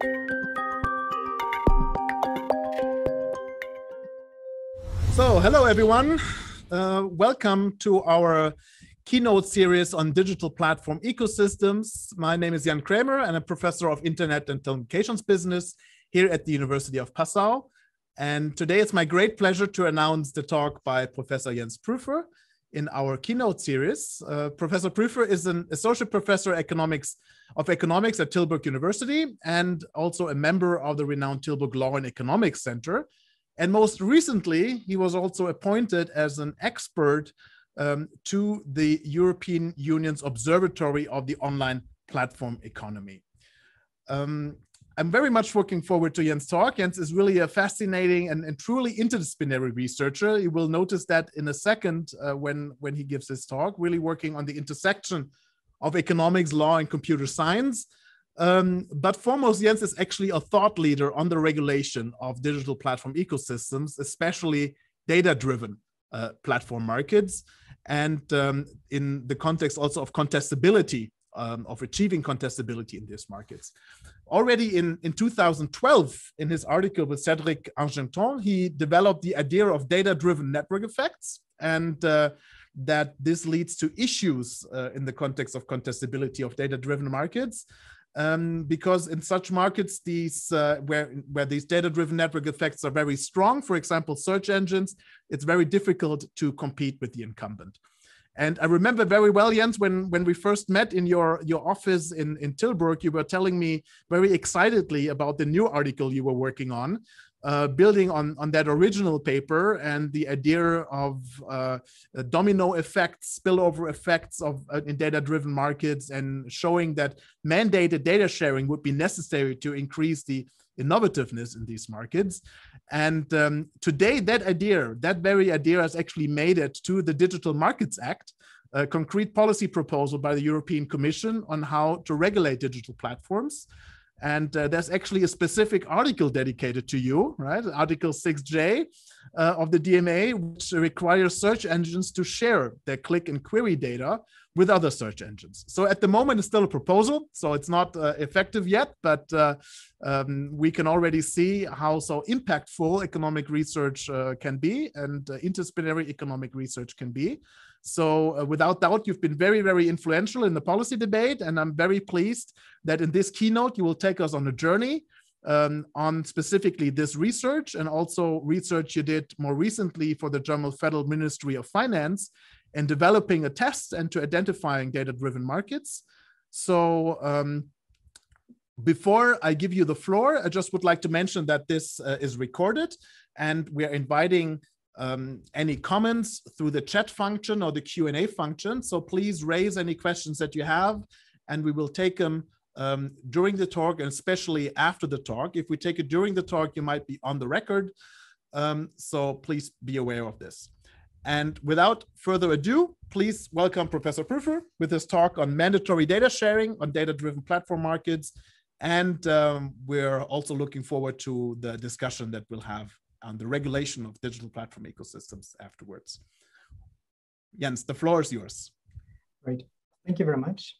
So, hello everyone. Welcome to our keynote series on digital platform ecosystems. My name is Jan Krämer, and I'm a professor of Internet and Telecommunications Business here at the University of Passau. And today it's my great pleasure to announce the talk by Professor Jens Prüfer in our keynote series. Professor Prüfer is an associate professor of economics at Tilburg University and also a member of the renowned Tilburg Law and Economics Center. And most recently, he was also appointed as an expert to the European Union's Observatory of the Online Platform Economy. I'm very much looking forward to Jens' talk. Jens is really a fascinating and truly interdisciplinary researcher. You will notice that in a second when he gives his talk, really working on the intersection of economics, law, and computer science. But foremost, Jens is actually a thought leader on the regulation of digital platform ecosystems, especially data-driven platform markets, and in the context also of contestability, of achieving contestability in these markets. Already in 2012, in his article with Cédric Argenton, he developed the idea of data-driven network effects, and that this leads to issues in the context of contestability of data-driven markets. Because in such markets, where these data-driven network effects are very strong, for example, search engines, it's very difficult to compete with the incumbent. And I remember very well, Jens, when we first met in your office in Tilburg, you were telling me very excitedly about the new article you were working on, building on that original paper and the idea of domino effects, spillover effects in data-driven markets, and showing that mandated data sharing would be necessary to increase the innovativeness in these markets. And today, that very idea has actually made it to the Digital Markets Act, a concrete policy proposal by the European Commission on how to regulate digital platforms. And there's actually a specific article dedicated to you, right? Article 6J of the DMA, which requires search engines to share their click and query data with other search engines. So at the moment, it's still a proposal, so it's not effective yet, but we can already see how so impactful economic research can be, and interdisciplinary economic research can be. So without doubt, you've been very, very influential in the policy debate, and I'm very pleased that in this keynote, you will take us on a journey on specifically this research, and also research you did more recently for the German Federal Ministry of Finance in developing a test and to identifying data-driven markets. So before I give you the floor, I just would like to mention that this is recorded, and we are inviting any comments through the chat function or the Q&A function. So please raise any questions that you have, and we will take them during the talk, and especially after the talk. If we take it during the talk, you might be on the record. So please be aware of this. And without further ado, please welcome Professor Prüfer with his talk on mandatory data sharing on data-driven platform markets. And we're also looking forward to the discussion that we'll have on the regulation of digital platform ecosystems afterwards. Jens, the floor is yours. Great. Thank you very much.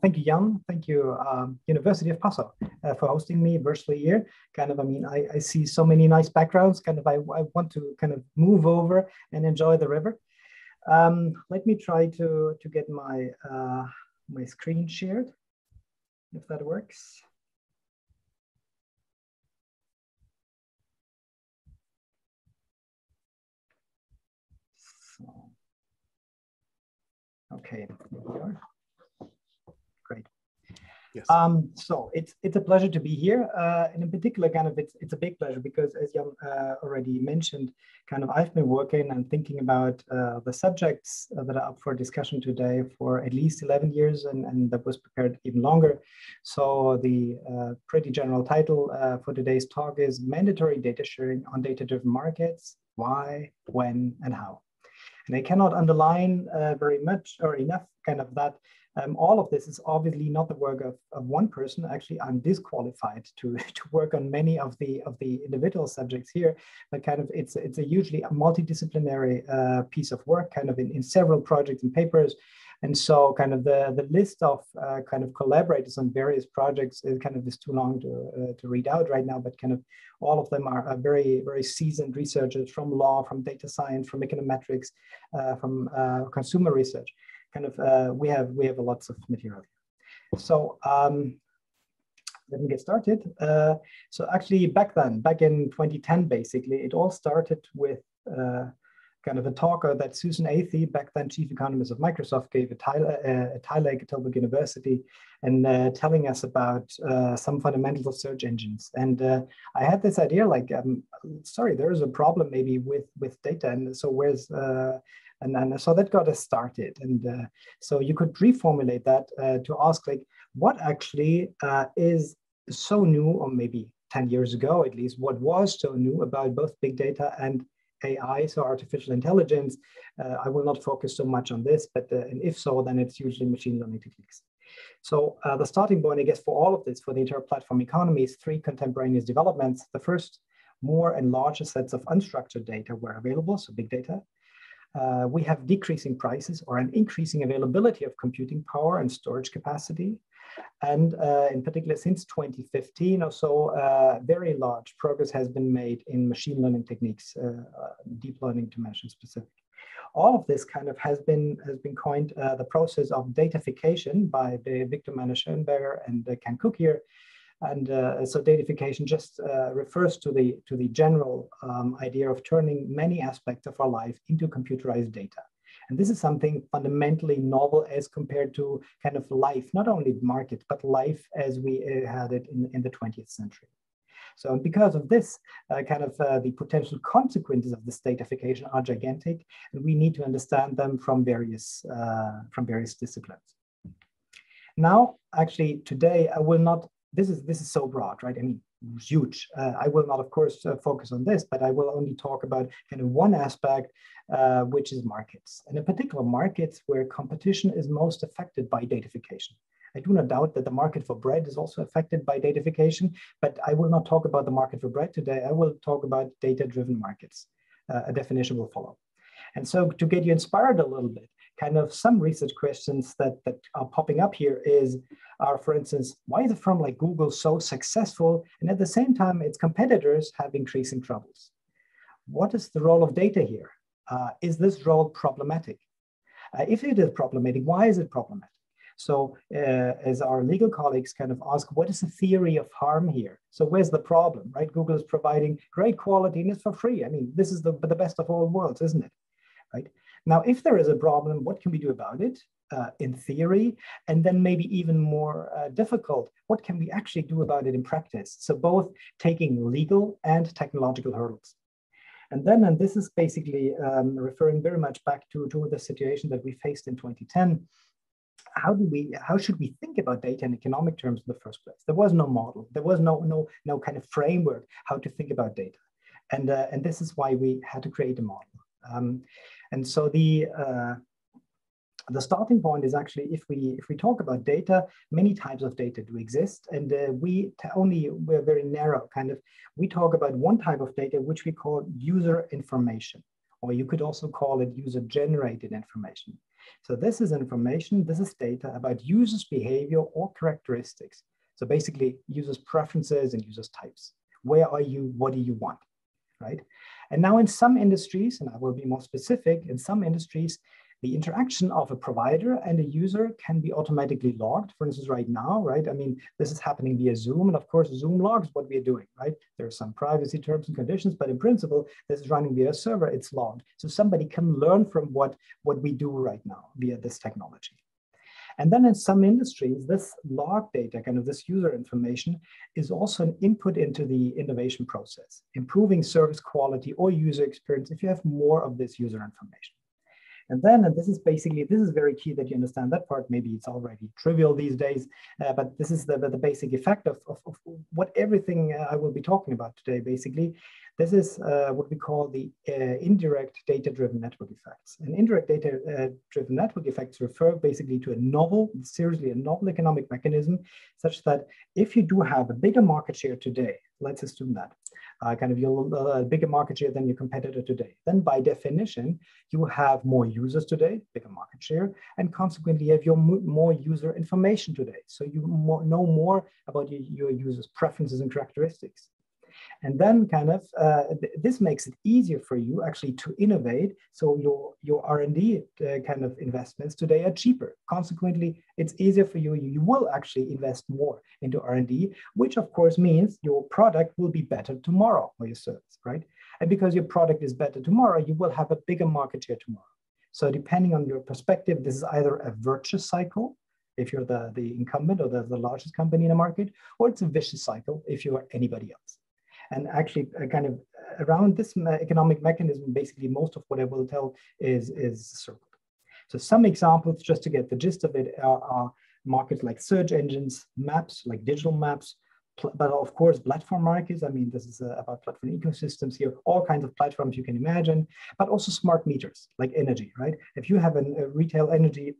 Thank you, Jan. Thank you, University of Passau, for hosting me virtually here. I see so many nice backgrounds. I want to move over and enjoy the river. Let me try to get my my screen shared, if that works. Okay, here we are. Great. Yes. So it's a pleasure to be here, and in particular, it's a big pleasure because, as Jan already mentioned, I've been working and thinking about the subjects that are up for discussion today for at least 11 years, and that was prepared even longer. So the pretty general title for today's talk is Mandatory Data Sharing on Data-Driven Markets: Why, When, and How. And I cannot underline very much or enough that all of this is obviously not the work of one person. Actually, I'm disqualified to work on many of the individual subjects here, but it's a hugely multidisciplinary piece of work, in several projects and papers. And so kind of the list of kind of collaborators on various projects is kind of is too long to read out right now, but kind of all of them are very, very seasoned researchers from law, from data science, from econometrics, from consumer research. Kind of we have lots of material here. So let me get started. So actually back in 2010, basically, it all started with kind of a talk that Susan Athey, back then chief economist of Microsoft, gave at Tilburg University, and telling us about some fundamentals of search engines. And I had this idea, like, sorry, there is a problem maybe with data, and so where's and so that got us started. And so you could reformulate that to ask, like, what actually is so new, or maybe 10 years ago at least, what was so new about both big data and AI, so artificial intelligence. I will not focus so much on this, but and if so, then it's usually machine learning techniques. So the starting point, I guess, for all of this, for the entire platform economy, is three contemporaneous developments. The first, more and larger sets of unstructured data were available, so big data. We have decreasing prices or an increasing availability of computing power and storage capacity. And in particular, since 2015 or so, very large progress has been made in machine learning techniques, deep learning to mention specific. All of this kind of has been coined the process of datafication by Victor Manner-Schoenberger and Ken Cook here. And so datafication just refers to the general idea of turning many aspects of our life into computerized data. And this is something fundamentally novel as compared to kind of life, not only market, but life as we had it in the 20th century. So because of this, the potential consequences of this datafication are gigantic, and we need to understand them from various disciplines. Now, actually, today I will not. This is so broad, right? I mean, huge. I will not, of course, focus on this, but I will only talk about kind of one aspect, which is markets, and in particular markets where competition is most affected by datafication. I do not doubt that the market for bread is also affected by datafication, but I will not talk about the market for bread today. I will talk about data-driven markets. A definition will follow. And so to get you inspired a little bit, kind of some research questions that are popping up here are, for instance, why is a firm like Google so successful, and at the same time its competitors have increasing troubles? What is the role of data here? Is this role problematic? If it is problematic, why is it problematic? So as our legal colleagues kind of ask, what is the theory of harm here? So where's the problem, right? Google is providing great quality and it's for free. I mean, this is the best of all worlds, isn't it? Right? Now, if there is a problem, what can we do about it in theory? And then maybe even more difficult, what can we actually do about it in practice? So both taking legal and technological hurdles. And then, and this is basically referring very much back to the situation that we faced in 2010, how should we think about data in economic terms in the first place? There was no model. There was no kind of framework how to think about data. And this is why we had to create a model. And so the starting point is actually, if we talk about data, many types of data do exist, and we're very narrow. Kind of, we talk about one type of data which we call user information, or you could also call it user-generated information. So this is information, this is data about users' behavior or characteristics. So basically, users' preferences and users' types. Where are you? What do you want? Right? And now in some industries, and I will be more specific, in some industries, the interaction of a provider and a user can be automatically logged. For instance, right now, right? I mean, this is happening via Zoom, and of course, Zoom logs what we're doing, right? There are some privacy terms and conditions, but in principle, this is running via a server, it's logged. So somebody can learn from what we do right now via this technology. And then in some industries, this log data, kind of this user information, is also an input into the innovation process, improving service quality or user experience if you have more of this user information. And then, and this is very key that you understand that part. Maybe it's already trivial these days, but this is the basic effect of what everything I will be talking about today, basically. This is what we call the indirect data-driven network effects. And indirect data-driven network effects refer basically to a novel economic mechanism, such that if you do have a bigger market share today, let's assume that, kind of your bigger market share than your competitor today. Then by definition, you have more users today, bigger market share, and consequently you have your more user information today. So you know more about your users' preferences and characteristics. And then kind of this makes it easier for you actually to innovate. So your R&D kind of investments today are cheaper. Consequently, it's easier for you. You will actually invest more into R&D, which of course means your product will be better tomorrow or your service, right? And because your product is better tomorrow, you will have a bigger market share tomorrow. So depending on your perspective, this is either a virtuous cycle if you're the incumbent or the largest company in the market, or it's a vicious cycle if you are anybody else. And actually, kind of around this economic mechanism, basically most of what I will tell is circled. So some examples, just to get the gist of it, are markets like search engines, maps, like digital maps, but of course, platform markets. I mean, this is about platform ecosystems here, all kinds of platforms you can imagine, but also smart meters, like energy, right? If you have a retail energy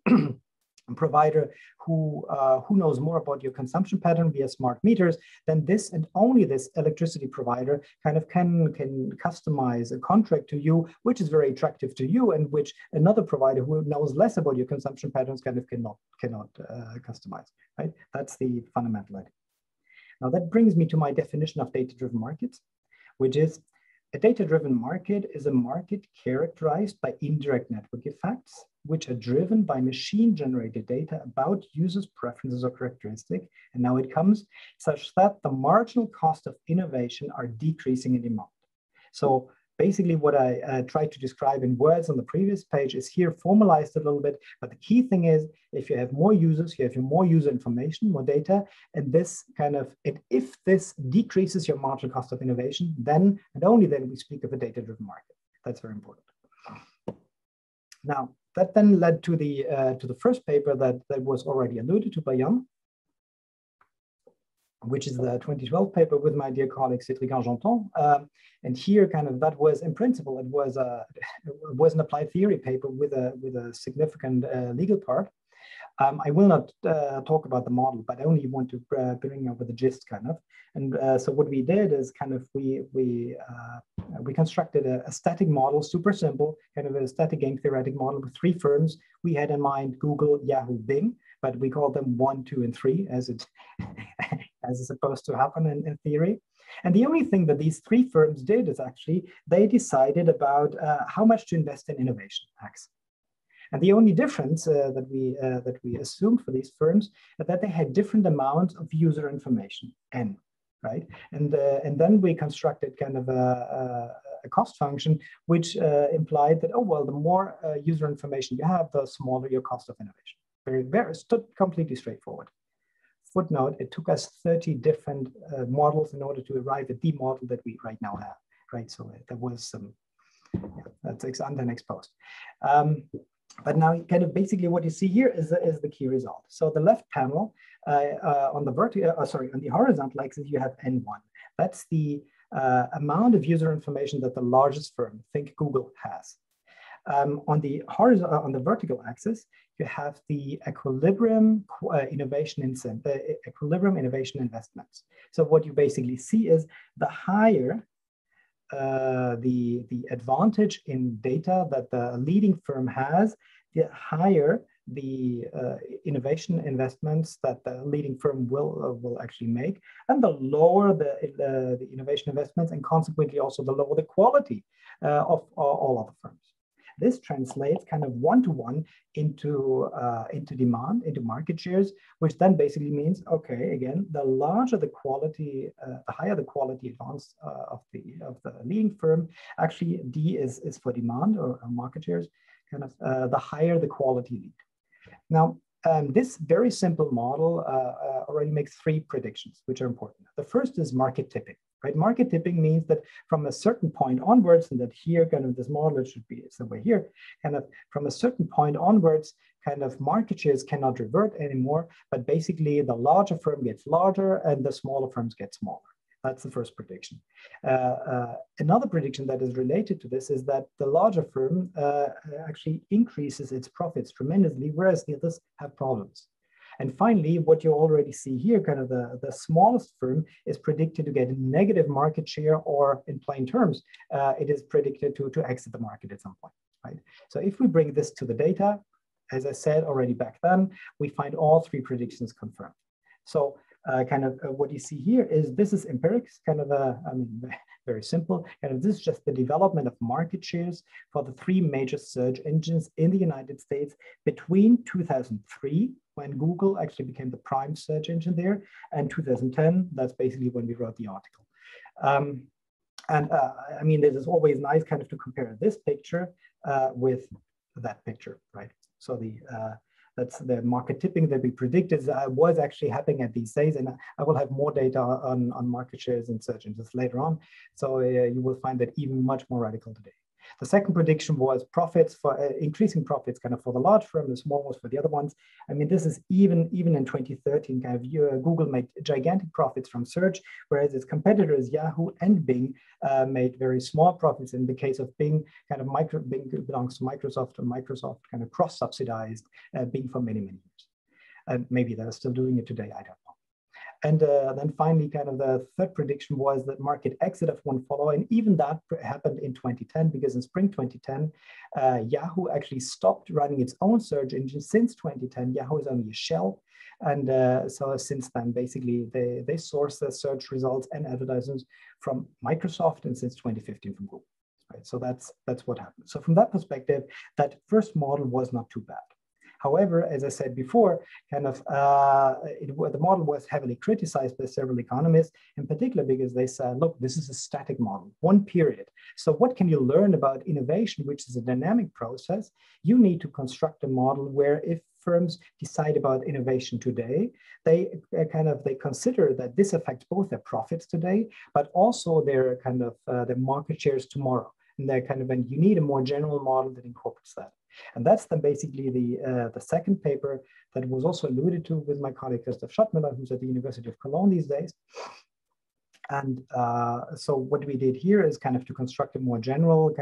provider who knows more about your consumption pattern via smart meters, then this and only this electricity provider kind of can customize a contract to you, which is very attractive to you, and which another provider who knows less about your consumption patterns kind of cannot customize, right? That's the fundamental idea. Now that brings me to my definition of data-driven markets, which is a data-driven market is a market characterized by indirect network effects, which are driven by machine-generated data about users' preferences or characteristics. And now it comes such that the marginal cost of innovation are decreasing in demand. So basically what I tried to describe in words on the previous page is here formalized a little bit. But the key thing is, if you have more users, you have more user information, more data, and this kind of, if this decreases your marginal cost of innovation, then and only then we speak of a data-driven market. That's very important. Now, that then led to the first paper that was already alluded to by Jan, which is the 2012 paper with my dear colleague Cédric Argenton. And here, kind of, that was in principle, it was an applied theory paper with a significant legal part. I will not talk about the model, but I only want to bring over the gist, kind of. And so what we did is kind of we constructed a static model, super simple, kind of a static game theoretic model with 3 firms. We had in mind Google, Yahoo, Bing, but we called them 1, 2, and 3 as it's supposed to happen in theory. And the only thing that these 3 firms did is actually they decided about how much to invest in innovation X. And the only difference that we assumed for these firms is that they had different amounts of user information, N, right? And then we constructed kind of a cost function, which implied that, oh, well, the more user information you have, the smaller your cost of innovation. Very completely straightforward. Footnote, it took us 30 different models in order to arrive at the model that we right now have, right? So there was some, that's ex ante and ex post. But now kind of basically what you see here is the key result. So the left panel on the horizontal axis, you have N1. That's the amount of user information that the largest firm, think Google, has. On the vertical axis, you have the equilibrium innovation investments. So what you basically see is the higher the advantage in data that the leading firm has, the higher the innovation investments that the leading firm will actually make, and the lower the innovation investments, and consequently also the lower the quality of all other firms. This translates kind of one-to-one into demand, into market shares, which then basically means, okay, again, the larger the quality, the higher the quality advance of the leading firm. Actually, D is for demand or market shares, kind of the higher the quality lead. Now, this very simple model already makes 3 predictions, which are important. The first is market tipping. Right, market tipping means that from a certain point onwards, and that here, kind of this model, it should be somewhere here, kind of from a certain point onwards, kind of market shares cannot revert anymore, but basically the larger firm gets larger and the smaller firms get smaller. That's the first prediction. Another prediction that is related to this is that the larger firm actually increases its profits tremendously, whereas the others have problems. And finally, what you already see here, kind of the smallest firm is predicted to get a negative market share, or in plain terms, it is predicted to exit the market at some point, right? So if we bring this to the data, as I said already back then, we find all three predictions confirmed. So what you see here is, this is empirics, very simple. This is just the development of market shares for the three major search engines in the United States between 2003, when Google actually became the prime search engine there, and 2010, that's basically when we wrote the article. This is always nice to compare this picture with that picture, right? So that's the market tipping that we predicted was actually happening at these days. And I will have more data on market shares in search engines later on. So you will find that even much more radical today. The second prediction was profits, for increasing profits for the large firm, the small ones for the other ones. This is even in 2013, Google made gigantic profits from search, whereas its competitors, Yahoo and Bing, made very small profits. In the case of Bing, Bing belongs to Microsoft, and Microsoft cross-subsidized Bing for many, many years. And maybe they're still doing it today, I don't know. And then finally, the third prediction was that market exit of OneFollow, and even that happened in 2010, because in spring 2010, Yahoo actually stopped running its own search engine. Since 2010, Yahoo is only a shell, and so since then, basically, they source their search results and advertisements from Microsoft, and since 2015 from Google. Right? So that's what happened. So from that perspective, that first model was not too bad. However, as I said before, the model was heavily criticized by several economists, in particular because they said, look, this is a static model, one period. So what can you learn about innovation, which is a dynamic process? You need to construct a model where, if firms decide about innovation today, they consider that this affects both their profits today, but also their their market shares tomorrow. And and you need a more general model that incorporates that. And that's then basically the second paper that was also alluded to with my colleague Christoph Schottmüller, who's at the University of Cologne these days. And so what we did here is to construct a more general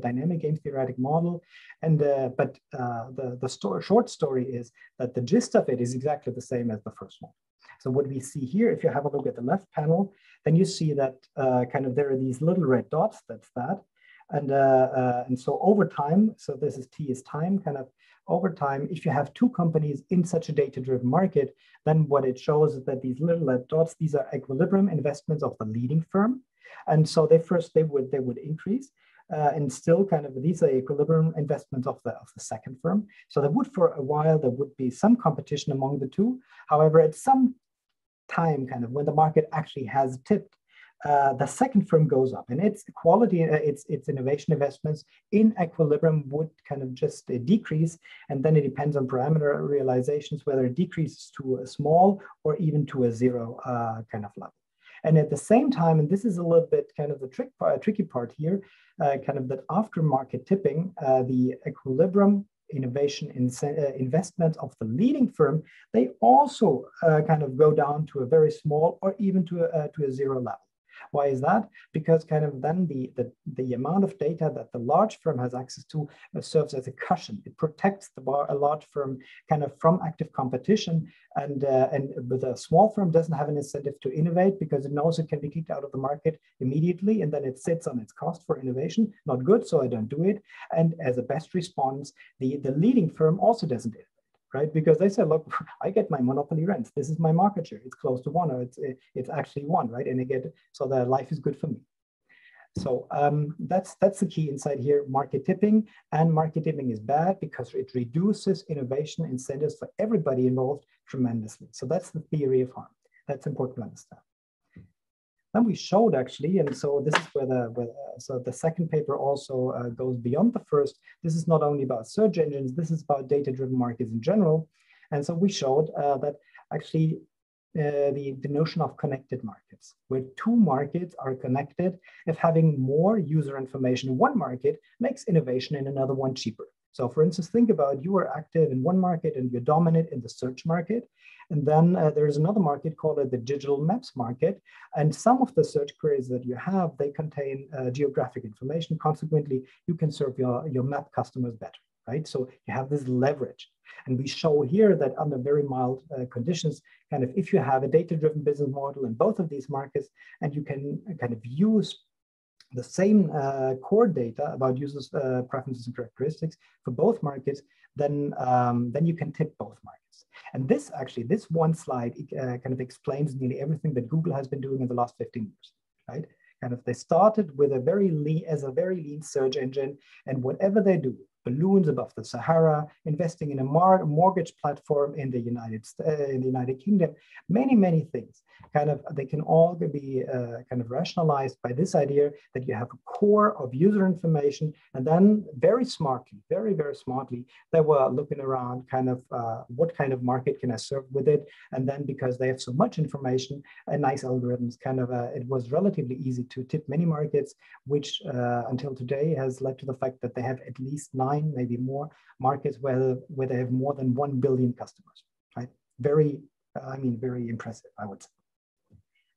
dynamic game theoretic model. And but the short story is that the gist of it is exactly the same as the first one. So what we see here, if you have a look at the left panel, then you see that there are these little red dots. That's that. And so over time, so this is T is time, over time, if you have two companies in such a data-driven market, then what it shows is that these little red dots, these are equilibrium investments of the leading firm. And so they would increase. And still these are equilibrium investments of the second firm. So there would, for a while, there would be some competition among the two. However, at some time, when the market actually has tipped, the second firm goes up, and its quality, its innovation investments in equilibrium would just decrease, and then it depends on parameter realizations whether it decreases to a small or even to a zero level. And at the same time, and this is a little bit the tricky part here, that after market tipping, the equilibrium innovation investment of the leading firm, they also go down to a very small or even to a zero level. Why is that? Because then the amount of data that the large firm has access to serves as a cushion. It protects a large firm from active competition, and with a small firm doesn't have an incentive to innovate because it knows it can be kicked out of the market immediately, and then it sits on its cost for innovation. Not good, so I don't do it. And as a best response, the leading firm also doesn't innovate. Right? Because they said, look, I get my monopoly rents. This is my market share. It's close to one, or it's actually one, right? And I get, so the life is good for me. So that's the key insight here. Market tipping, and market tipping is bad because it reduces innovation incentives for everybody involved tremendously. So that's the theory of harm. That's important to understand. Then we showed actually, and so this is where the second paper also goes beyond the first. This is not only about search engines, this is about data-driven markets in general. And so we showed that actually the notion of connected markets, where two markets are connected, if having more user information in one market makes innovation in another one cheaper. So for instance, think about you are active in one market and you're dominant in the search market. And then there's another market called the digital maps market. And some of the search queries that you have, they contain geographic information. Consequently, you can serve your map customers better. right? So you have this leverage. And we show here that under very mild conditions, kind of if you have a data-driven business model in both of these markets, and you can kind of use the same core data about users' preferences and characteristics for both markets, then you can tip both markets. And this one slide kind of explains nearly everything that Google has been doing in the last 15 years, right? Kind of they started with a very lean search engine, and whatever they do, balloons above the Sahara, investing in a mortgage platform in the United Kingdom, many things. They can all be kind of rationalized by this idea that you have a core of user information, and then very smartly, very smartly, they were looking around kind of what kind of market can I serve with it, and then because they have so much information and nice algorithms, it was relatively easy to tip many markets, which until today has led to the fact that they have at least 9, maybe more markets where they have more than 1 billion customers, right? Very impressive, I would say.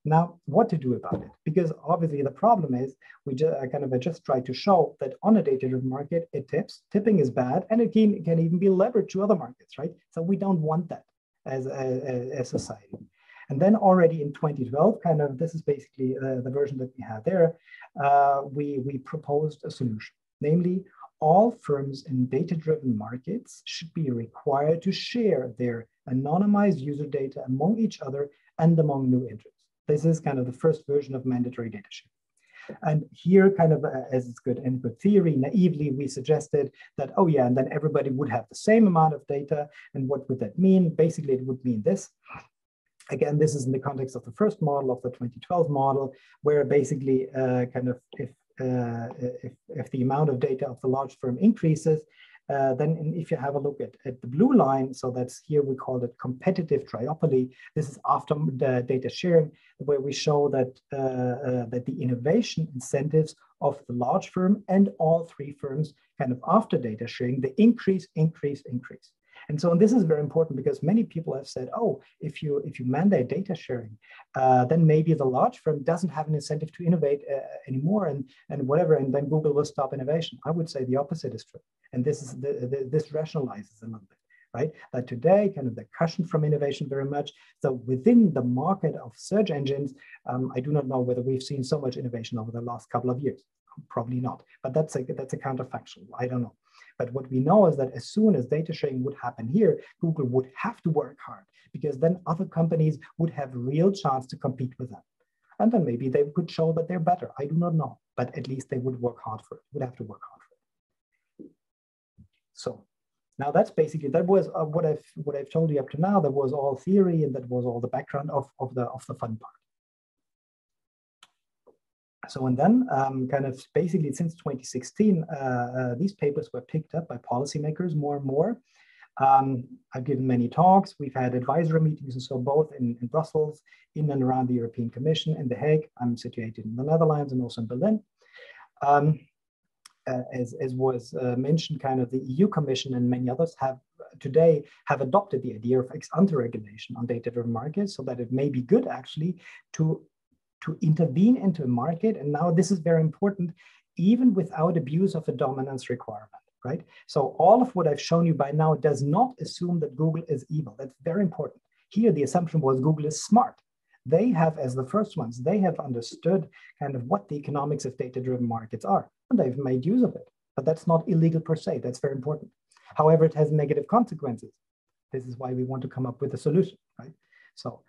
Now, what to do about it? Because obviously the problem is we just try to show that on a data-driven market, it tips. Tipping is bad, and it can even be leveraged to other markets, right? So we don't want that as a society. And then already in 2012, this is basically the version that we had there, we proposed a solution. Namely, all firms in data-driven markets should be required to share their anonymized user data among each other and among new entrants. This is kind of the first version of mandatory data sharing. And here, as it's good in good theory, naively, we suggested that, oh yeah, and then everybody would have the same amount of data. And what would that mean? Basically, it would mean this. Again, this is in the context of the first model, of the 2012 model, where basically if the amount of data of the large firm increases, then if you have a look at the blue line, so that's here we call it competitive triopoly. This is after the data sharing, where we show that that the innovation incentives of the large firm and all 3 firms after data sharing, they increase. And so this is very important because many people have said, oh, if you mandate data sharing, then maybe the large firm doesn't have an incentive to innovate anymore and whatever, and then Google will stop innovation. I would say the opposite is true. And this rationalizes a little bit, right? That today, the cushion from innovation very much. So within the market of search engines, I do not know whether we've seen so much innovation over the last couple of years. Probably not, but that's a counterfactual. I don't know. But what we know is that as soon as data sharing would happen here, Google would have to work hard because then other companies would have a real chance to compete with them. And then maybe they could show that they're better. I do not know, but at least they would work hard for it, would have to work hard for it. So now that's basically, that was what I've told you up to now. That was all theory and that was all the background of the fun part. So, and then basically since 2016, these papers were picked up by policymakers more and more. I've given many talks. We've had advisory meetings and so both in Brussels, in and around the European Commission, in The Hague. I'm situated in the Netherlands and also in Berlin. As was mentioned, the EU Commission and many others have adopted the idea of ex-ante regulation on data-driven markets so that it may be good actually to intervene into a market. And now this is very important, even without abuse of a dominance requirement, right? So all of what I've shown you by now does not assume that Google is evil. That's very important. Here, the assumption was Google is smart. They have, as the first ones, they have understood what the economics of data-driven markets are, and they've made use of it. But that's not illegal per se. That's very important. However, it has negative consequences. This is why we want to come up with a solution, right? So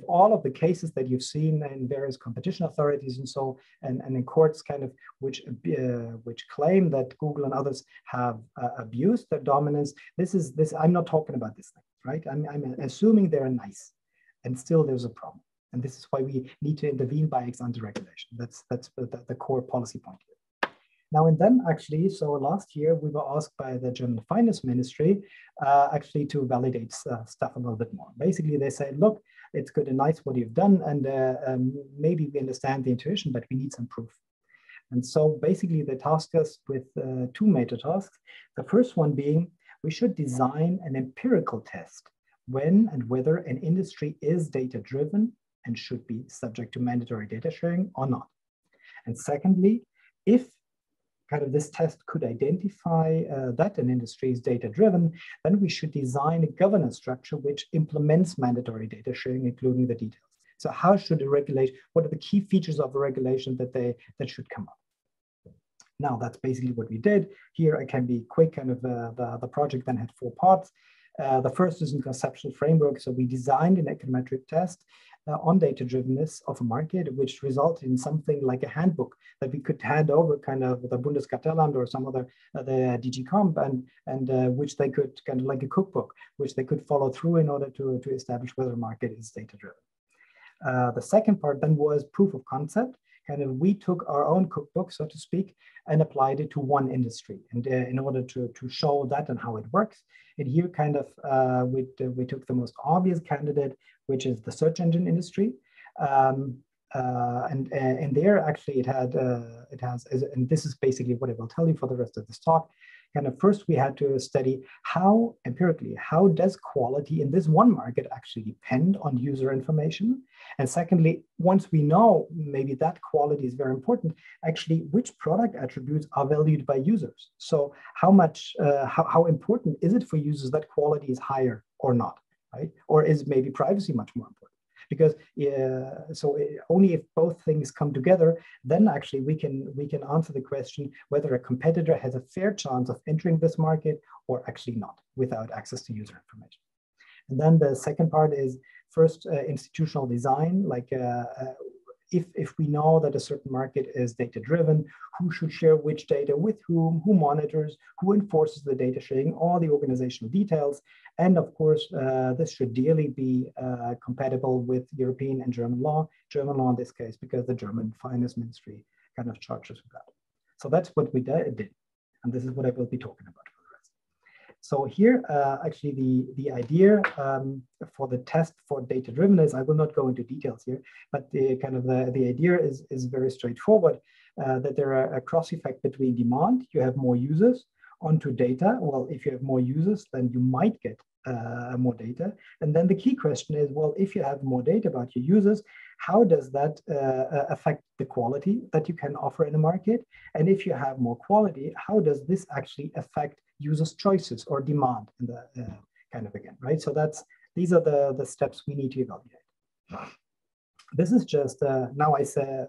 all of the cases that you've seen in various competition authorities and in courts which claim that Google and others have abused their dominance. I'm not talking about this thing, right? I'm assuming they're nice, and still there's a problem. And this is why we need to intervene by ex-ante regulation. That's the core policy point here. Now and then, actually, so last year we were asked by the German Finance Ministry actually to validate stuff a little bit more. Basically, they said, look, it's good and nice what you've done, and maybe we understand the intuition, but we need some proof. And so basically, they tasked us with 2 major tasks. The first one being, we should design an empirical test when and whether an industry is data-driven and should be subject to mandatory data sharing or not. And secondly, if kind of this test could identify that an industry is data-driven, then we should design a governance structure which implements mandatory data sharing, including the details. So how should a regulation, what are the key features of a regulation that should come up? Now, that's basically what we did. Here, I can be quick, kind of the project then had 4 parts. The first is in conceptual framework. So we designed an econometric test on data-drivenness of a market, which resulted in something like a handbook that we could hand over kind of the Bundeskartellamt or some other, the DG Comp, and which they could kind of like a cookbook, which they could follow through in order to establish whether a market is data-driven. The second part then was proof of concept. Kind of we took our own cookbook, so to speak, and applied it to one industry. And in order to show that and how it works, and here kind of we took the most obvious candidate, which is the search engine industry. And there actually it has, and this is basically what I will tell you for the rest of this talk. Kind of first we had to study how empirically, how does quality in this one market actually depend on user information? And secondly, once we know maybe that quality is very important, actually which product attributes are valued by users? So how much, how important is it for users that quality is higher or not, right? Or is maybe privacy much more important? Because so only if both things come together, then actually we can answer the question whether a competitor has a fair chance of entering this market or actually not without access to user information. And then the second part is first institutional design, like if we know that a certain market is data-driven, who should share which data with whom, who monitors, who enforces the data sharing, all the organizational details. And of course, this should ideally be compatible with European and German law in this case, because the German Finance Ministry kind of charges with that. So that's what we did. And this is what I will be talking about. So here, actually, the idea for the test for data-drivenness, I will not go into details here, but the kind of the idea is very straightforward, that there are a cross effect between demand, you have more users, onto data. Well, if you have more users, then you might get more data. And then the key question is, well, if you have more data about your users, how does that affect the quality that you can offer in a market? And if you have more quality, how does this actually affect users' choices or demand in the kind of again, right? So these are the steps we need to evaluate. This is just, now I said,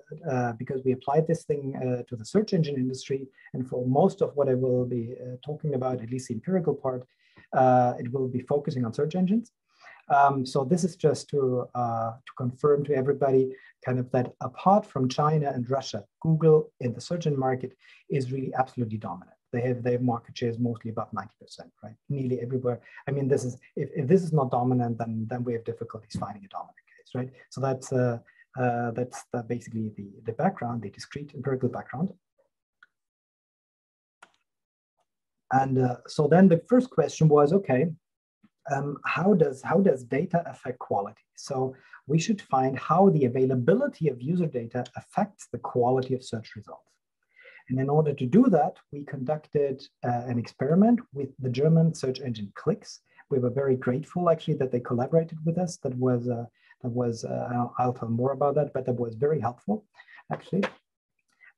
because we applied this thing to the search engine industry, and for most of what I will be talking about, at least the empirical part, it will be focusing on search engines. So this is just to confirm to everybody kind of that apart from China and Russia, Google in the search engine market is really absolutely dominant. They have market shares mostly above 90%, right? Nearly everywhere. I mean, this is if this is not dominant, then we have difficulties finding a dominant case, right? So that's basically the background, the discrete empirical background. And so then the first question was, okay, how does data affect quality? So we should find how the availability of user data affects the quality of search results. And in order to do that, we conducted an experiment with the German search engine Clicks. We were very grateful, actually, that they collaborated with us. I'll tell more about that, but that was very helpful, actually.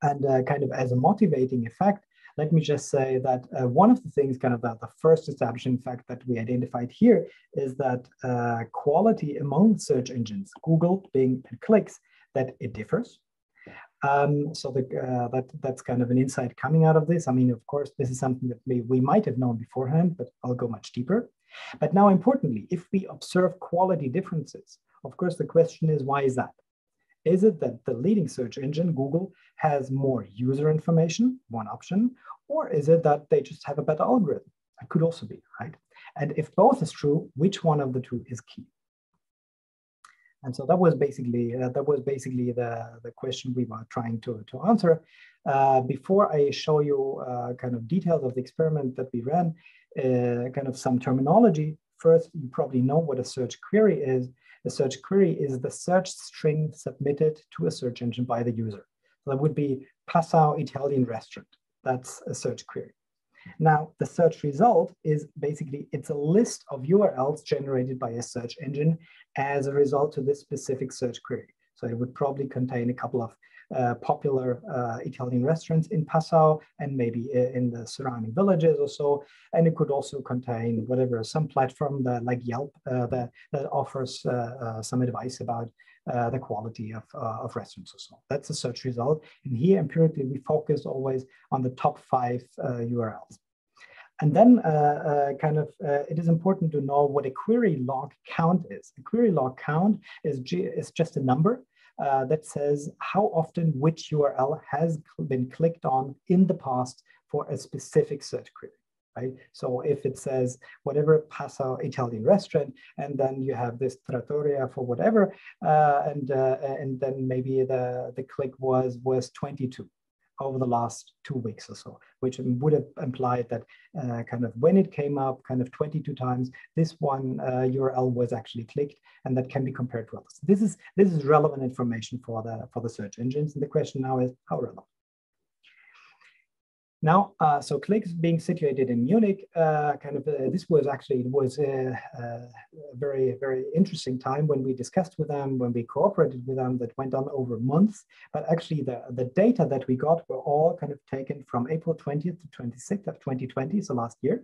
And kind of as a motivating effect, let me just say that one of the things, kind of the first establishing fact that we identified here is that quality among search engines, Google, Bing, and Clicks, that it differs. So that's kind of an insight coming out of this. I mean, of course, this is something that we might have known beforehand, but I'll go much deeper. But now, importantly, if we observe quality differences, of course, the question is, why is that? Is it that the leading search engine, Google, has more user information, one option, or is it that they just have a better algorithm? That could also be, right? And if both is true, which one of the two is key? And so that was basically the question we were trying to answer. Before I show you kind of details of the experiment that we ran, kind of some terminology. First, you probably know what a search query is. The search query is the search string submitted to a search engine by the user. So that would be Passau Italian restaurant. That's a search query. Now, the search result is basically, it's a list of URLs generated by a search engine as a result to this specific search query. So it would probably contain a couple of popular Italian restaurants in Passau and maybe in the surrounding villages or so. And it could also contain whatever, some platform that, like Yelp that offers some advice about the quality of restaurants or so. That's a search result. And here empirically, we focus always on the top 5 URLs. And then it is important to know what a query log count is. A query log count is just a number that says how often which URL has been clicked on in the past for a specific search query, right? So if it says whatever Passau Italian restaurant, and then you have this trattoria for whatever, and then maybe the click was 22 over the last 2 weeks or so, which would have implied that when it came up 22 times, this one URL was actually clicked, and that can be compared to others. This is relevant information for the search engines, and the question now is how relevant. Now, so clicks being situated in Munich, this was actually, it was a very, very interesting time when we discussed with them, when we cooperated with them, that went on over months. But actually the data that we got were all taken from April 20th to 26th of 2020, so last year.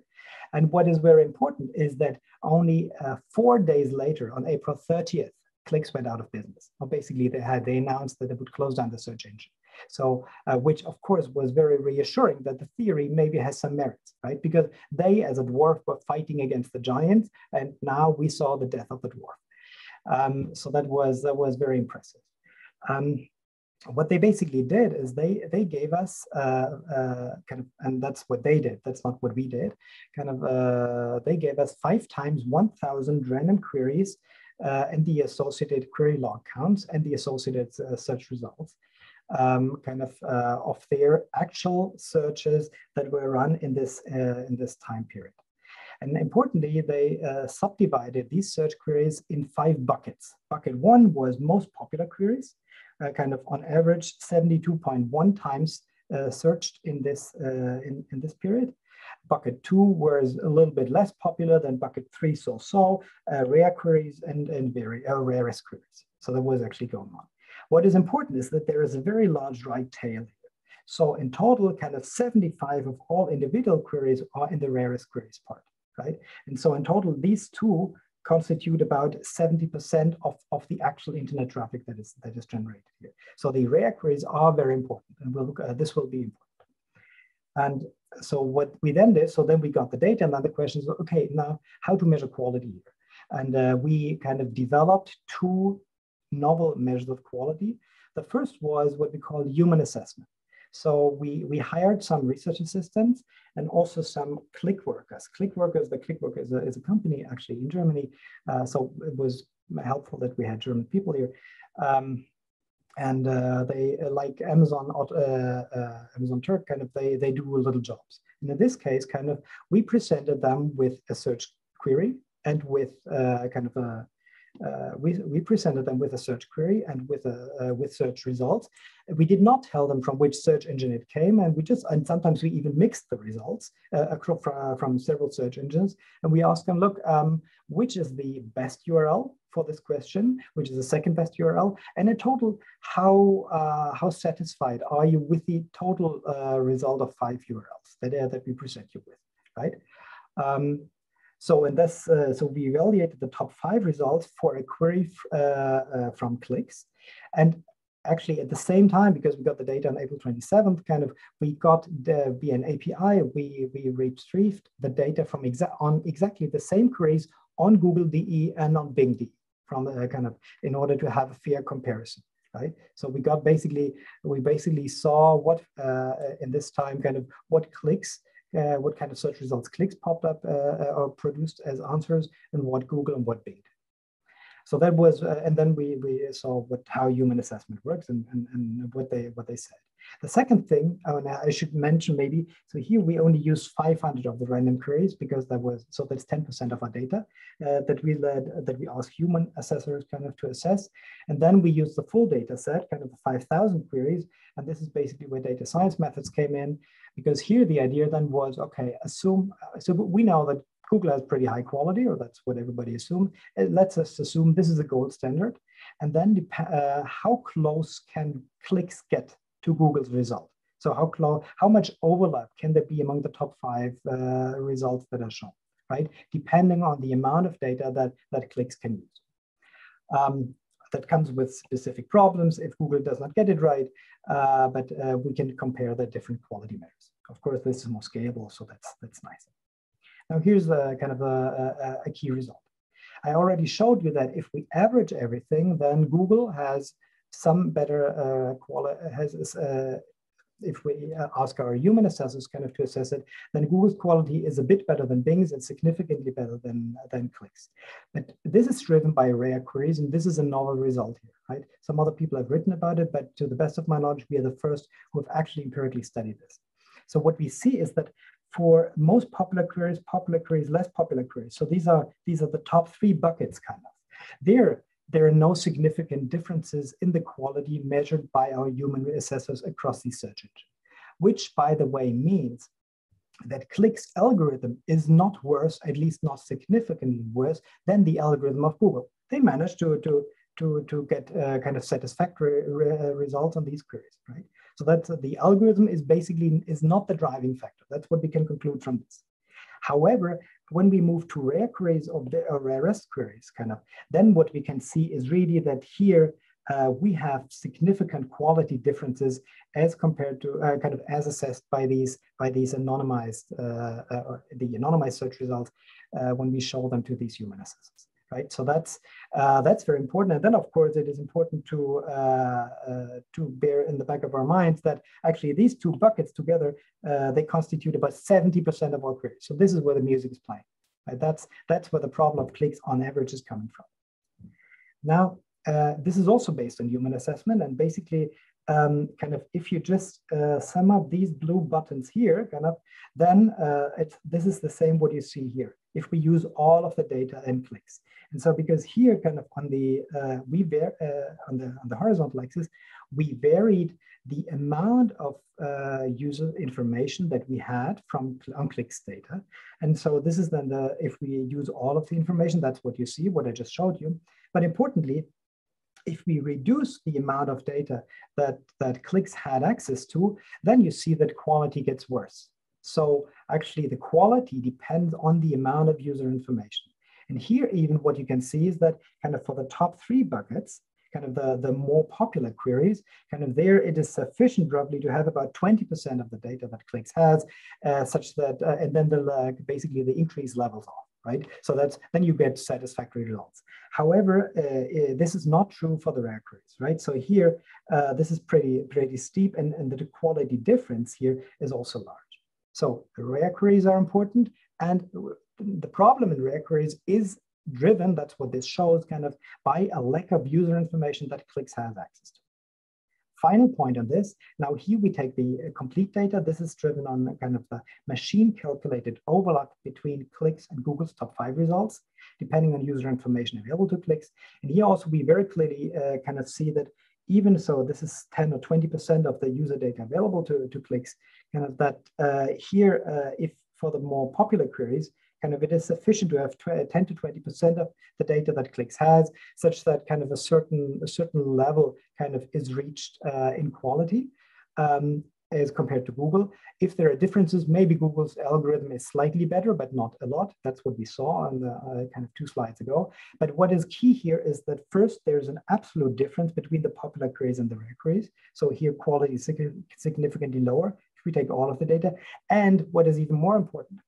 And what is very important is that only 4 days later, on April 30th, clicks went out of business. Well, basically, they announced that they would close down the search engine. So, which of course was very reassuring that the theory maybe has some merits, right? Because they, as a dwarf, were fighting against the giants, and now we saw the death of the dwarf. So that was very impressive. What they basically did is they gave us and that's what they did. That's not what we did. They gave us 5 times 1,000 random queries and the associated query log counts and the associated search results. Of their actual searches that were run in this time period. And importantly, they subdivided these search queries in 5 buckets. Bucket 1 was most popular queries, on average 72.1 times searched in this period. Bucket 2 was a little bit less popular than bucket 3, so rare queries and very rarest queries. So that was actually going on. What is important is that there is a very large right tail here. So in total, 75 of all individual queries are in the rarest queries part, right? And so in total, these 2 constitute about 70% of the actual internet traffic that is generated here. So the rare queries are very important, and we'll look at this will be important. And so what we then did, so then we got the data, and now the question is, okay, now how to measure quality here? And we developed 2 novel measures of quality. The first was what we call human assessment. So we hired some research assistants and also some click workers. The click worker is a company actually in Germany. So it was helpful that we had German people here. And they, like Amazon Turk, they do little jobs. And in this case, we presented them with a search query and with we presented them with a search query and with search results. We did not tell them from which search engine it came, and sometimes we even mixed the results from several search engines. And we asked them, look, which is the best URL for this question, which is the second best URL, and in total, how satisfied are you with the total result of 5 URLs that we present you with, right? So in this, so we evaluated the top 5 results for a query from clicks, and actually at the same time, because we got the data on April 27th, we got via an API, we retrieved the data from exactly the same queries on Google.de and on Bing.de from in order to have a fair comparison, right? So we basically saw what in this time what clicks. What kind of search results clicks popped up or produced as answers, and what Google and what Bing did. So that was, and then we saw how human assessment works and what they said. The second thing, I should mention maybe, so here we only use 500 of the random queries because that's 10% of our data that we asked human assessors to assess. And then we use the full data set, the 5,000 queries. And this is basically where data science methods came in, because here the idea then was, okay, so we know that Google has pretty high quality, or that's what everybody assumed. Let's just assume this is a gold standard. and then how close can clicks get to Google's result? So how much overlap can there be among the top 5 results that are shown, right? Depending on the amount of data that clicks can use. That comes with specific problems if Google does not get it right, but we can compare the different quality measures. Of course, this is more scalable, so that's nice. Now here's kind of a key result. I already showed you that if we average everything, then Google has some better quality, if we ask our human assessors kind of to assess it, then Google's quality is a bit better than Bing's and significantly better than clicks. But this is driven by rare queries, and this is a novel result here, right? Some other people have written about it, but to the best of my knowledge, we are the first who have actually empirically studied this. So what we see is that for most popular queries, less popular queries, so these are the top 3 buckets kind of, there are no significant differences in the quality measured by our human assessors across these search engines, which, by the way, means that Click's algorithm is not worse, at least not significantly worse, than the algorithm of Google. They managed to get kind of satisfactory results on these queries, right? So that's the algorithm is not the driving factor. That's what we can conclude from this. However, when we move to rare queries or rarest queries, kind of, then what we can see is really that here we have significant quality differences as compared to kind of as assessed by these anonymized or the anonymized search results when we show them to these human assessors, right? So that's very important. And then of course it is important to bear in the back of our minds that actually these 2 buckets together they constitute about 70% of our queries. So this is where the music is playing, right? That's where the problem of clicks on average is coming from. Now this is also based on human assessment, and basically kind of if you just sum up these blue buttons here, kind of, then this is the same what you see here if we use all of the data and clicks. And so because here kind of on the on the horizontal axis, we varied the amount of user information that we had from on clicks data. And so this is then if we use all of the information, that's what you see, what I just showed you. But importantly, if we reduce the amount of data that clicks had access to, then you see that quality gets worse. So actually the quality depends on the amount of user information. And here even what you can see is that kind of for the top 3 buckets, kind of the more popular queries, kind of there it is sufficient roughly to have about 20% of the data that clicks has, such that, and then basically the increase levels off. Right? So then you get satisfactory results. However, this is not true for the rare queries, right? So here, this is pretty steep, and the quality difference here is also large. So the rare queries are important, and the problem in rare queries is driven, that's what this shows, kind of by a lack of user information that clicks has access to. Final point on this, now here we take the complete data. This is driven on kind of the machine calculated overlap between clicks and Google's top 5 results, depending on user information available to clicks. And here also we very clearly kind of see that even so, this is 10 or 20% of the user data available to clicks, kind of that here, if for the more popular queries, kind of it is sufficient to have 10 to 20% of the data that clicks has, such that kind of a certain level kind of is reached in quality as compared to Google. If there are differences, maybe Google's algorithm is slightly better, but not a lot. That's what we saw on the kind of 2 slides ago. But what is key here is that first, there's an absolute difference between the popular queries and the rare queries. So here quality is significantly lower if we take all of the data. And what is even more important,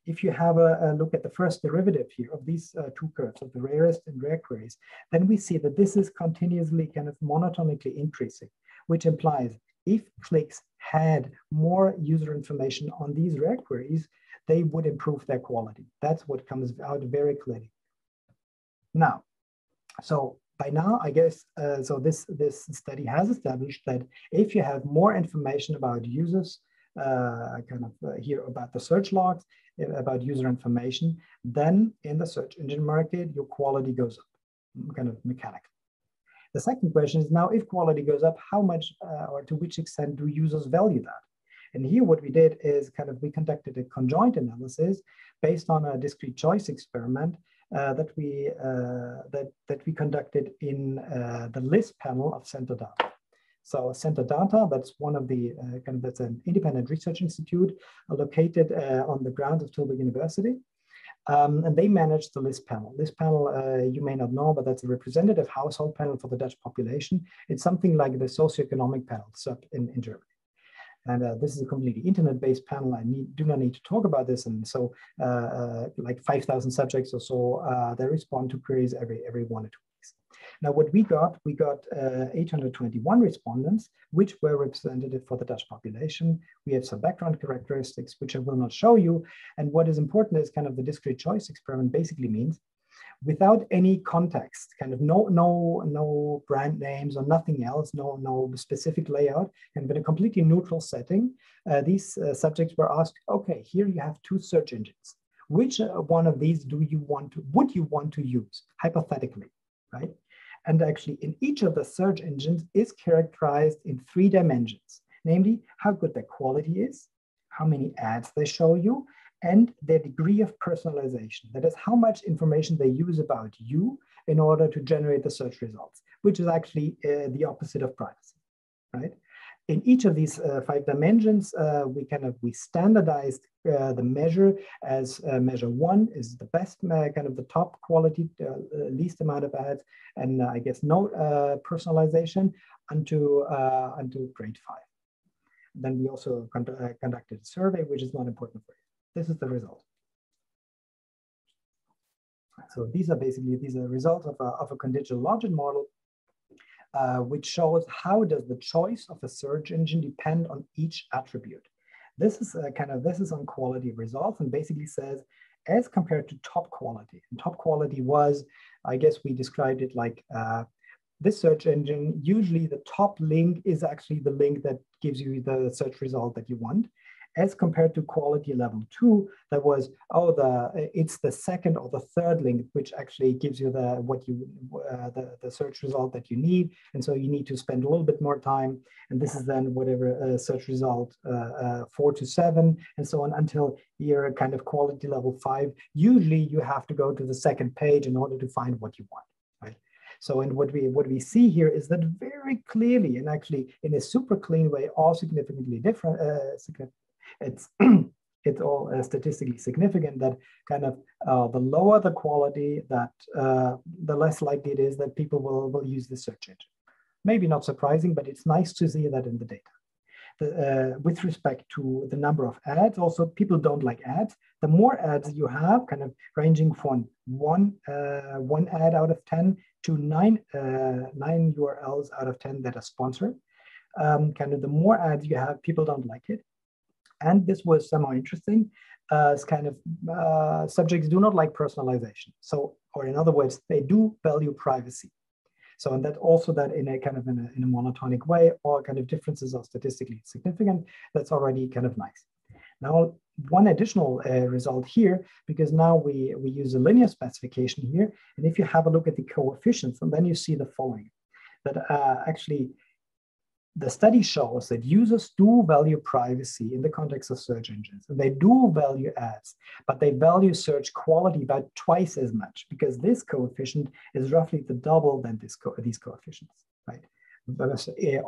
if you have a look at the first derivative here of these 2 curves of the rarest and rare queries, then we see that this is continuously kind of monotonically increasing, which implies if clicks had more user information on these rare queries, they would improve their quality. That's what comes out very clearly. Now, so by now, I guess, so this study has established that if you have more information about users, here about the search logs, about user information, then in the search engine market, your quality goes up, kind of mechanically. The second question is now, if quality goes up, how much or to which extent do users value that? And here what we did is kind of, we conducted a conjoint analysis based on a discrete choice experiment that we conducted in the list panel of Center Data. So Center Data, that's one of the that's an independent research institute located on the grounds of Tilburg University. And they manage the list panel. This panel, you may not know, but that's a representative household panel for the Dutch population. It's something like the socioeconomic panel in Germany. And this is a completely internet-based panel. I do not need to talk about this. And so like 5,000 subjects or so, they respond to queries every 1 or 2 weeks. Now, what we got 821 respondents, which were representative for the Dutch population. We have some background characteristics, which I will not show you. And what is important is kind of the discrete choice experiment basically means without any context, kind of no brand names or nothing else, no specific layout, and in a completely neutral setting, these subjects were asked, okay, here you have 2 search engines. Which one of these would you want to use, hypothetically, right? And actually in each of the search engines is characterized in 3 dimensions, namely how good their quality is, how many ads they show you, and their degree of personalization. That is how much information they use about you in order to generate the search results, which is actually the opposite of privacy, right? In each of these 5 dimensions, we standardized the measure as measure 1 is the best, kind of the top quality, least amount of ads, and I guess no personalization unto grade 5. Then we also conducted a survey, which is not important for you. This is the result. So these are results of a conditional logic model, which shows how does the choice of a search engine depend on each attribute. This is this is on quality of results and basically says as compared to top quality. And top quality was, I guess we described it like this search engine, usually the top link is actually the link that gives you the search result that you want. As compared to quality level 2, that was, it's the second or the third link, which actually gives you the search result that you need. And so you need to spend a little bit more time. And this is then whatever search result 4 to 7 and so on until you're kind of quality level 5. Usually you have to go to the second page in order to find what you want, right? So, and what we see here is that very clearly, and actually in a super clean way, all significantly different, it's all statistically significant that kind of the lower the quality, that the less likely it is that people will use the search engine. Maybe not surprising, but it's nice to see that in the data. With respect to the number of ads, also people don't like ads. The more ads you have, kind of ranging from one ad out of 10 to 9 URLs out of 10 that are sponsored. Kind of the more ads you have, people don't like it. And this was somehow interesting, as kind of subjects do not like personalization. So, or in other words, they do value privacy. So, and that also that in a kind of in a monotonic way, or kind of differences are statistically significant. That's already kind of nice. Now, one additional result here, because now we use a linear specification here. And if you have a look at the coefficients, and then you see the following, that actually, the study shows that users do value privacy in the context of search engines, and they do value ads, but they value search quality about twice as much because this coefficient is roughly the double than these coefficients, right?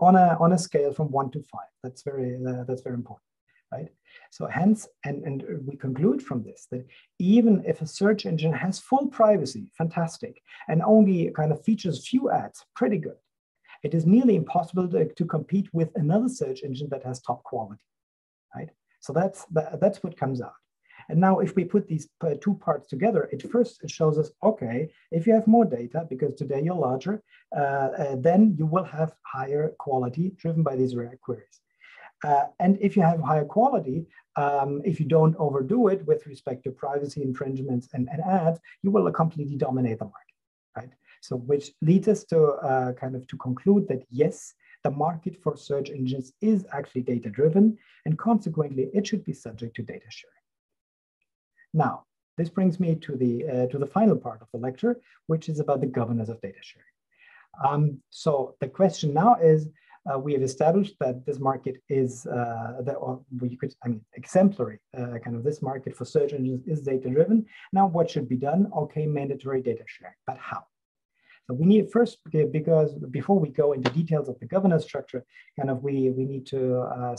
On a scale from 1 to 5. That's very important, right? So hence, and we conclude from this that even if a search engine has full privacy, fantastic, and only kind of features few ads, pretty good. It is nearly impossible to compete with another search engine that has top quality, right? So that's what comes out. And now if we put these 2 parts together, it shows us, okay, if you have more data, because today you're larger, then you will have higher quality driven by these rare queries. And if you have higher quality, if you don't overdo it with respect to privacy infringements and ads, you will completely dominate the market, right? So which leads us to kind of to conclude that yes, the market for search engines is actually data-driven, and consequently, it should be subject to data sharing. Now, this brings me to the final part of the lecture, which is about the governance of data sharing. So the question now is, we have established that this market is exemplary. Kind of this market for search engines is data-driven. Now, what should be done? Okay, mandatory data sharing, but how? So we need first, because before we go into details of the governance structure, kind of we need to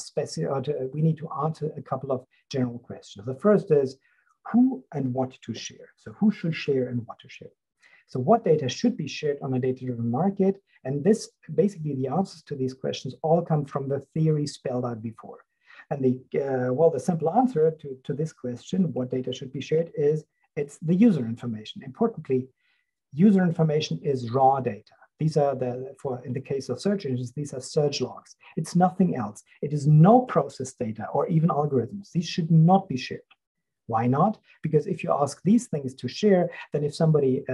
we need to answer a couple of general questions. The first is who and what to share. So who should share and what to share? So what data should be shared on a data-driven market? And this, basically the answers to these questions all come from the theory spelled out before. And the simple answer to this question, what data should be shared, is it's the user information. Importantly, user information is raw data. These are in the case of search engines, these are search logs. It's nothing else. It is no process data or even algorithms. These should not be shared. Why not? Because if you ask these things to share, then if somebody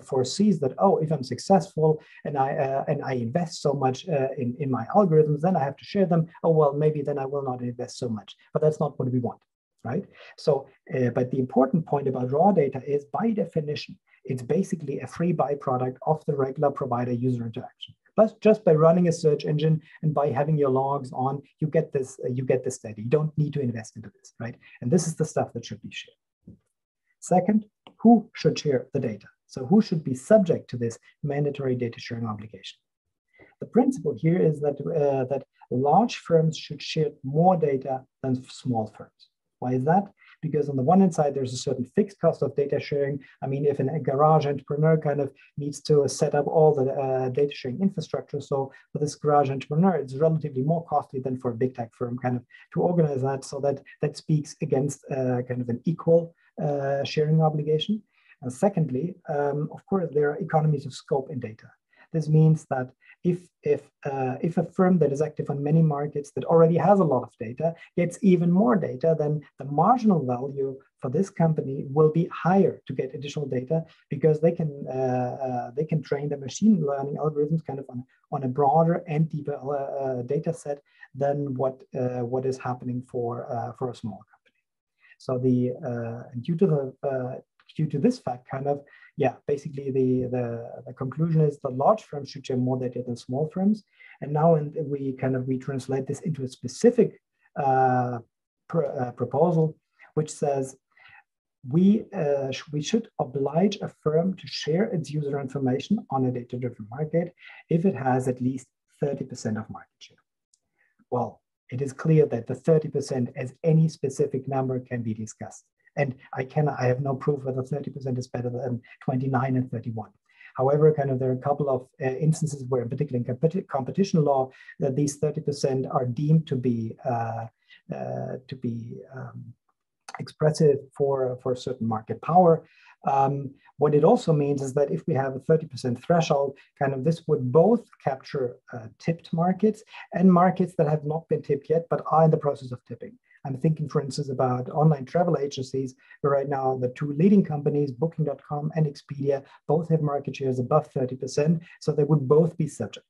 foresees that, oh, if I'm successful and I invest so much in my algorithms, then I have to share them. Oh, well, maybe then I will not invest so much. But that's not what we want, right? So, but the important point about raw data is, by definition, it's basically a free byproduct of the regular provider-user interaction. But just by running a search engine and by having your logs on, you get this data. You don't need to invest into this, right? And this is the stuff that should be shared. Second, who should share the data? So who should be subject to this mandatory data sharing obligation? The principle here is that, that large firms should share more data than small firms. Why is that? Because on the one hand side, there's a certain fixed cost of data sharing. I mean, if a garage entrepreneur kind of needs to set up all the data sharing infrastructure, so for this garage entrepreneur, it's relatively more costly than for a big tech firm kind of to organize that. So that speaks against kind of an equal sharing obligation. And secondly, of course, there are economies of scope in data. This means that if a firm that is active on many markets that already has a lot of data gets even more data, then the marginal value for this company will be higher to get additional data, because they can train the machine learning algorithms kind of on a broader and deeper data set than what is happening for a small company. So due to this fact, kind of, yeah, basically the conclusion is that large firms should share more data than small firms. And now we translate this into a specific proposal, which says we should oblige a firm to share its user information on a data-driven market if it has at least 30% of market share. Well, it is clear that the 30% as any specific number can be discussed. And I have no proof whether 30% is better than 29 and 31. However, there are a couple of instances where, in particular in competition law, that these 30% are deemed to be expressive for a certain market power. What it also means is that if we have a 30% threshold, this would both capture tipped markets and markets that have not been tipped yet, but are in the process of tipping. I'm thinking, for instance, about online travel agencies, where right now the two leading companies, Booking.com and Expedia, both have market shares above 30%, so they would both be subject.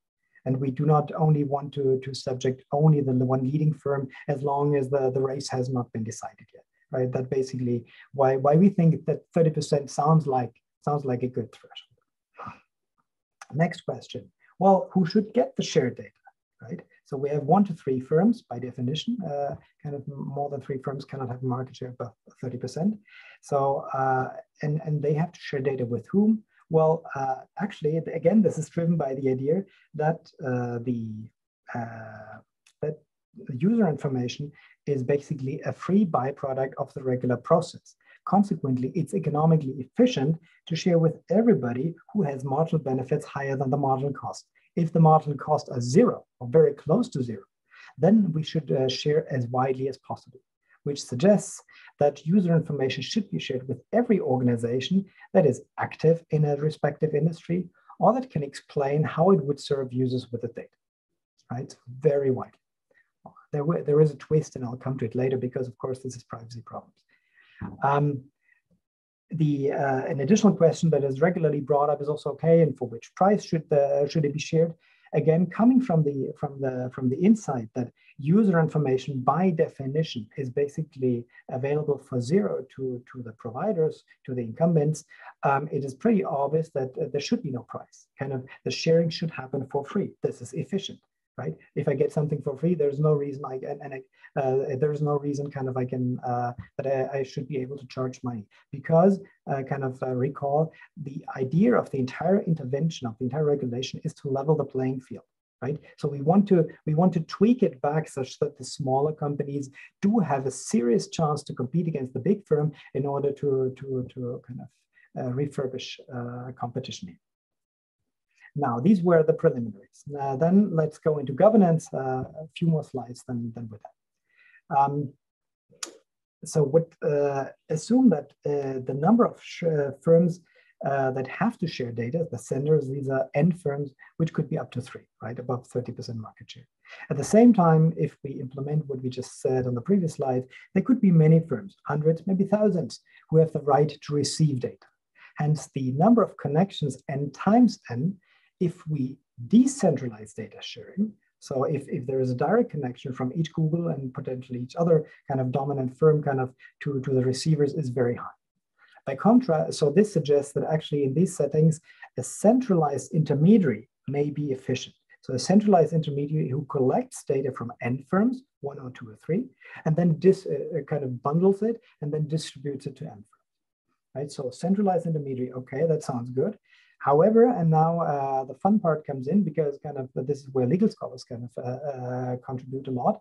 And we do not only want to subject only the one leading firm, as long as the race has not been decided yet, right? That basically why we think that 30% sounds like a good threshold. Next question. Well, who should get the shared data, right? So we have 1 to 3 firms by definition. More than 3 firms cannot have a market share above 30%. So and they have to share data with whom? Well, actually, again, this is driven by the idea that that user information is basically a free byproduct of the regular process. Consequently, it's economically efficient to share with everybody who has marginal benefits higher than the marginal cost. If the marginal costs are 0 or very close to 0, then we should share as widely as possible, which suggests that user information should be shared with every organization that is active in a respective industry, or that can explain how it would serve users with the data, right? Very widely. There is a twist, and I'll come to it later, because of course this is privacy problems. An additional question that is regularly brought up is also, okay, and for which price should it be shared? Again, coming from the insight that user information by definition is basically available for 0 to the providers, to the incumbents, it is pretty obvious that there should be no price. The sharing should happen for free. This is efficient. right? If I get something for free, there's no reason there's no reason that I should be able to charge money, because recall the idea of the entire intervention of the entire regulation is to level the playing field. Right? So we want to tweak it back such that the smaller companies do have a serious chance to compete against the big firm in order to refurbish competition here. Now, these were the preliminaries. Then let's go into governance. A few more slides than with that. Assume that the number of firms that have to share data, the senders, these are end firms, which could be up to 3, right, above 30% market share. At the same time, if we implement what we just said on the previous slide, there could be many firms, hundreds, maybe thousands, who have the right to receive data. Hence, the number of connections n times n, if we decentralize data sharing, so if there is a direct connection from each Google and potentially each other kind of dominant firm to the receivers, is very high. By contrast, so this suggests that actually in these settings, a centralized intermediary may be efficient. So a centralized intermediary who collects data from n firms, 1 or 2 or 3, and then bundles it and then distributes it to n firms, right? So centralized intermediary, okay, that sounds good. However, and now the fun part comes in, because this is where legal scholars contribute a lot.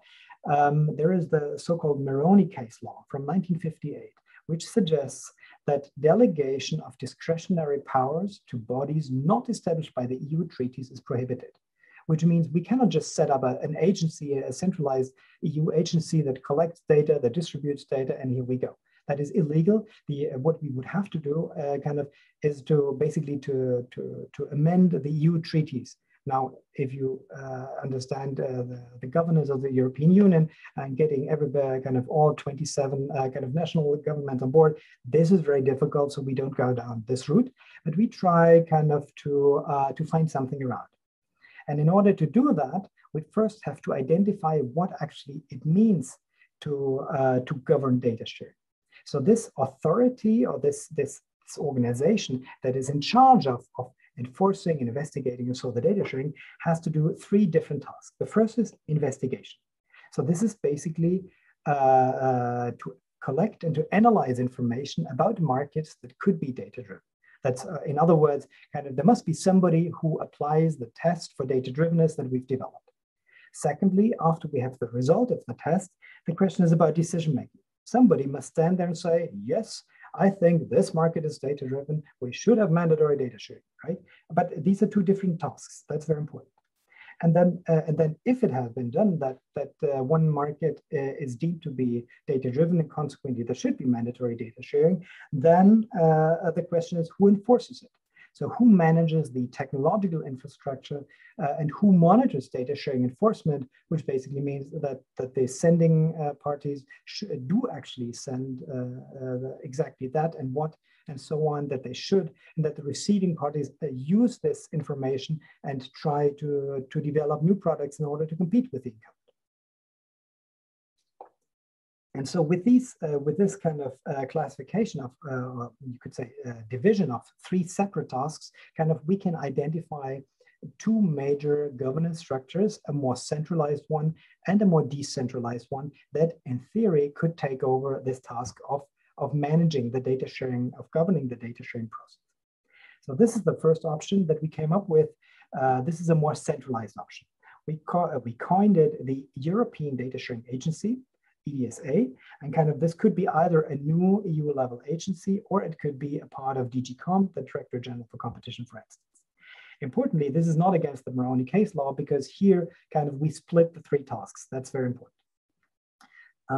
There is the so-called Moroni case law from 1958, which suggests that delegation of discretionary powers to bodies not established by the EU treaties is prohibited, which means we cannot just set up an agency, a centralized EU agency that collects data, that distributes data, and here we go. That is illegal. What we would have to do is to basically to amend the EU treaties. Now, if you understand the governance of the European Union and getting everybody, all 27 national governments on board, this is very difficult. So we don't go down this route, but we try to find something around. And in order to do that, we first have to identify what actually it means to govern data sharing. So this authority or this organization that is in charge of enforcing and investigating and so the data sharing has to do 3 different tasks. The first is investigation. So this is basically to collect and to analyze information about markets that could be data-driven. That's, in other words, there must be somebody who applies the test for data-drivenness that we've developed. Secondly, after we have the result of the test, the question is about decision-making. Somebody must stand there and say, yes, I think this market is data-driven. We should have mandatory data sharing, right? But these are 2 different tasks. That's very important. And then if it has been done that one market is deemed to be data-driven and consequently there should be mandatory data sharing, then the question is who enforces it? So who manages the technological infrastructure and who monitors data sharing enforcement, which basically means that the sending parties do actually send exactly that and what and so on that they should, and that the receiving parties use this information and try to develop new products in order to compete with the incumbent. And so with this classification of, you could say, division of 3 separate tasks, we can identify 2 major governance structures, a more centralized one and a more decentralized one that in theory could take over this task of managing the data sharing, of governing the data sharing process. So this is the first option that we came up with. This is a more centralized option. We coined it the European Data Sharing Agency, EDSA, and this could be either a new EU level agency or it could be a part of DG Comp, the Director General for Competition, for instance. Importantly, this is not against the Moroni case law because here we split the 3 tasks. That's very important.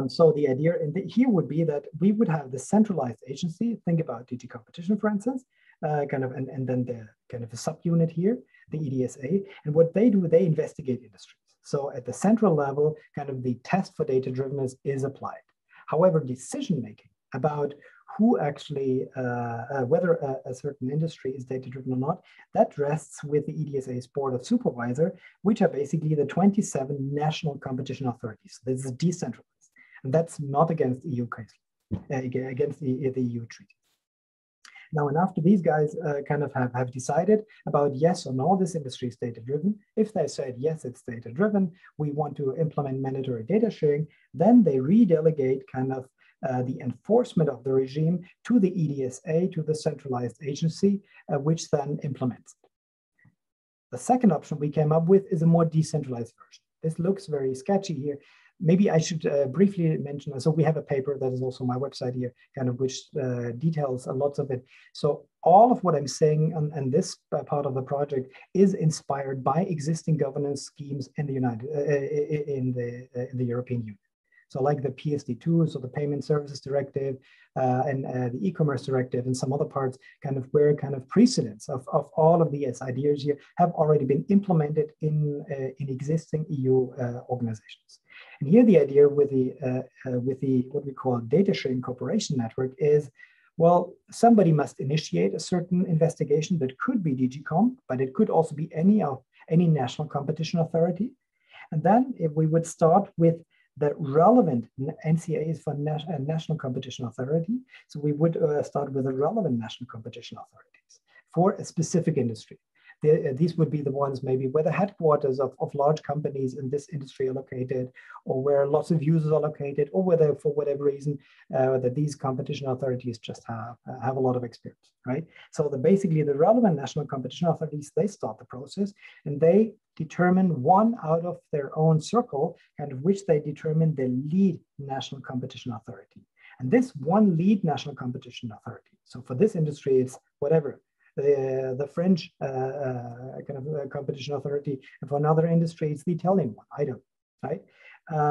So the idea here would be that we would have the centralized agency, think about DG Competition, for instance, and then the a subunit here, the EDSA, and what they do, they investigate industries. So at the central level, the test for data-drivenness is applied. However, decision-making about who actually, whether a certain industry is data-driven or not, that rests with the EDSA's Board of Supervisor, which are basically the 27 national competition authorities. This is decentralized, and that's not against EU case, against the EU treaty. Now, and after these guys kind of have decided about yes or no, this industry is data-driven. If they said, yes, it's data-driven, we want to implement mandatory data sharing, then they redelegate kind of the enforcement of the regime to the EDSA, to the centralized agency, which then implements it. The second option we came up with is a more decentralized version. This looks very sketchy here. Maybe I should briefly mention, so we have a paper that is also on my website here, kind of which details lots of it. So all of what I'm saying on this part of the project is inspired by existing governance schemes in the in the European Union. So like the PSD2, so the Payment Services Directive, and the E-commerce Directive, and some other parts, kind of where kind of precedents of all of these ideas here have already been implemented in existing EU organizations. And here the idea with the what we call data sharing cooperation network is, well, somebody must initiate a certain investigation that could be DG.com, but it could also be any national competition authority. And then if we would start with the relevant NCAs for national competition authority. So we would start with the relevant national competition authorities for a specific industry. These would be the ones maybe where the headquarters of large companies in this industry are located, or where lots of users are located, or whether for whatever reason that these competition authorities just have a lot of experience, right? So basically the relevant national competition authorities, they start the process and they determine one out of their own circle, kind of which they determine the lead national competition authority. And this one lead national competition authority, so for this industry, it's whatever, the French kind of competition authority, and for another industry, it's the Italian one, I don't, right?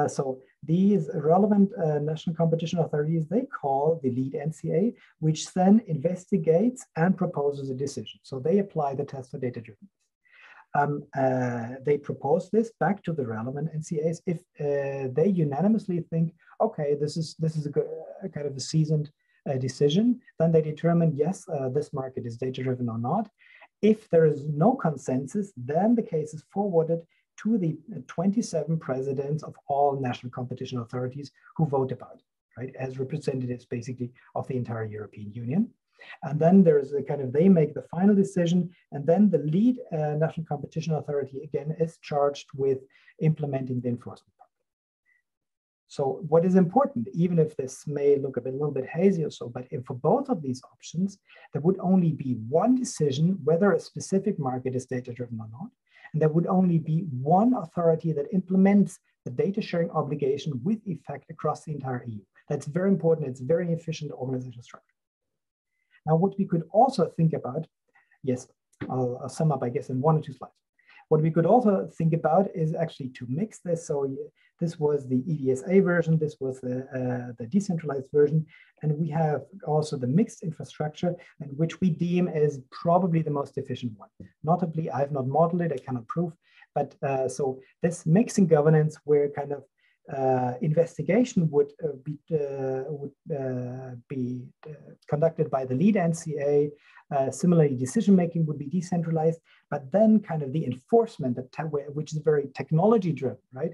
So these relevant national competition authorities, they call the lead NCA, which then investigates and proposes a decision. So they apply the test for data-driven. They propose this back to the relevant NCAs if they unanimously think, okay, this is a good, kind of a seasoned decision, then they determine, yes, this market is data-driven or not. If there is no consensus, then the case is forwarded to the 27 presidents of all national competition authorities who vote about it, right, as representatives basically of the entire European Union. And then there's a kind of, they make the final decision, and then the lead national competition authority again is charged with implementing the enforcement. So what is important, even if this may look a little bit hazy or so, but if for both of these options, there would only be one decision whether a specific market is data-driven or not. And there would only be one authority that implements the data sharing obligation with effect across the entire EU. That's very important. It's very efficient organizational structure. Now, what we could also think about, yes, I'll sum up, I guess, in 1 or 2 slides. What we could also think about is actually to mix this. So this was the EDSA version, this was the decentralized version, and we have also the mixed infrastructure, and which we deem as probably the most efficient one. Notably, I have not modeled it, I cannot prove, but so this mixing governance where kind of investigation would be conducted by the lead NCA. Similarly, decision-making would be decentralized, but then kind of the enforcement, which is very technology-driven, right?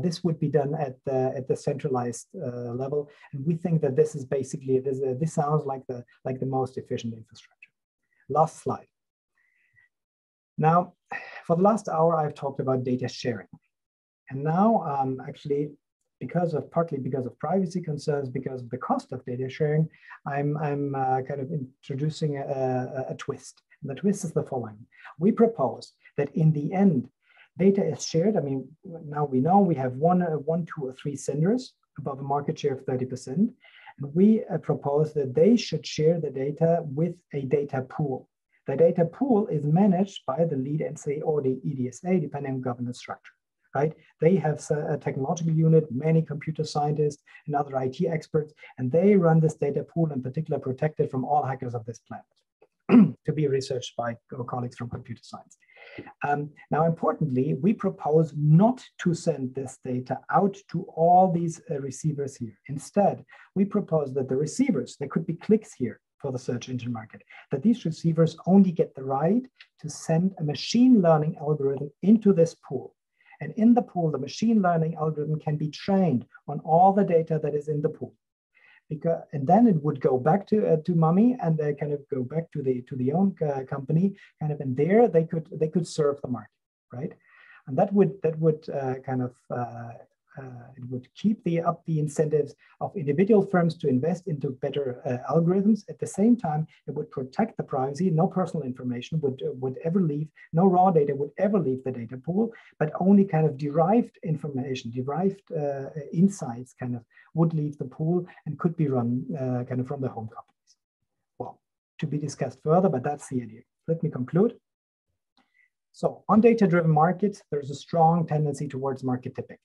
This would be done at the centralized level, and we think that this is basically this sounds like the most efficient infrastructure. Last slide. Now, for the last hour, I've talked about data sharing. And now, actually, partly because of privacy concerns, because of the cost of data sharing, I'm kind of introducing a twist. And the twist is the following. We propose that in the end, data is shared. I mean, now we know we have one, 2, or 3 senders above a market share of 30%. And we propose that they should share the data with a data pool. The data pool is managed by the lead NCA or the EDSA, depending on governance structure. Right? They have a technological unit, many computer scientists and other IT experts, and they run this data pool, in particular protected from all hackers of this planet, to be researched by our colleagues from computer science. Now, importantly, we propose not to send this data out to all these receivers here. Instead, we propose that the receivers, there could be clicks here for the search engine market, that these receivers only get the right to send a machine learning algorithm into this pool. And in the pool, the machine learning algorithm can be trained on all the data that is in the pool. because, and then it would go back to mommy, and they kind of go back to the own company, kind of, and there they could serve the market, right? And that would kind of it would keep up the incentives of individual firms to invest into better algorithms. At the same time, it would protect the privacy. No personal information would ever leave, no raw data would ever leave the data pool, but only kind of derived information, derived insights kind of would leave the pool and could be run kind of from the home companies. Well, to be discussed further, but that's the idea. Let me conclude. So on data-driven markets, there's a strong tendency towards market tipping.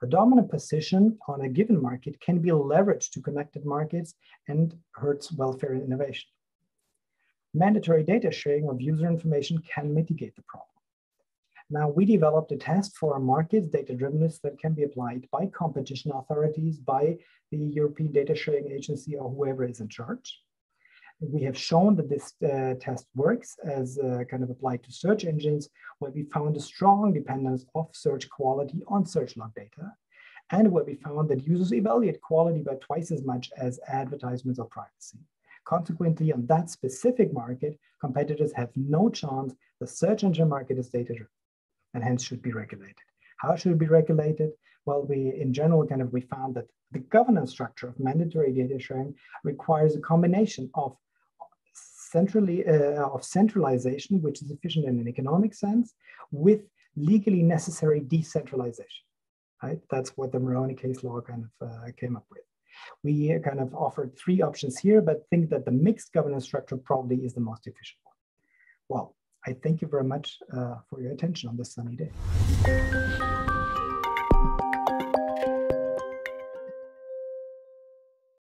The dominant position on a given market can be leveraged to connected markets and hurts welfare and innovation. Mandatory data sharing of user information can mitigate the problem. Now, we developed a test for markets data-drivenness that can be applied by competition authorities, by the European Data Sharing Agency, or whoever is in charge. We have shown that this test works as kind of applied to search engines, where we found a strong dependence of search quality on search log data, and where we found that users evaluate quality by twice as much as advertisements or privacy. Consequently, on that specific market, competitors have no chance. The search engine market is data-driven and hence should be regulated. How should it be regulated? Well, in general, we found that the governance structure of mandatory data sharing requires a combination of centralization, which is efficient in an economic sense, with legally necessary decentralization. Right? That's what the Moroni case law came up with. We kind of offered three options here, but think that the mixed governance structure probably is the most efficient one. Well, I thank you very much for your attention on this sunny day.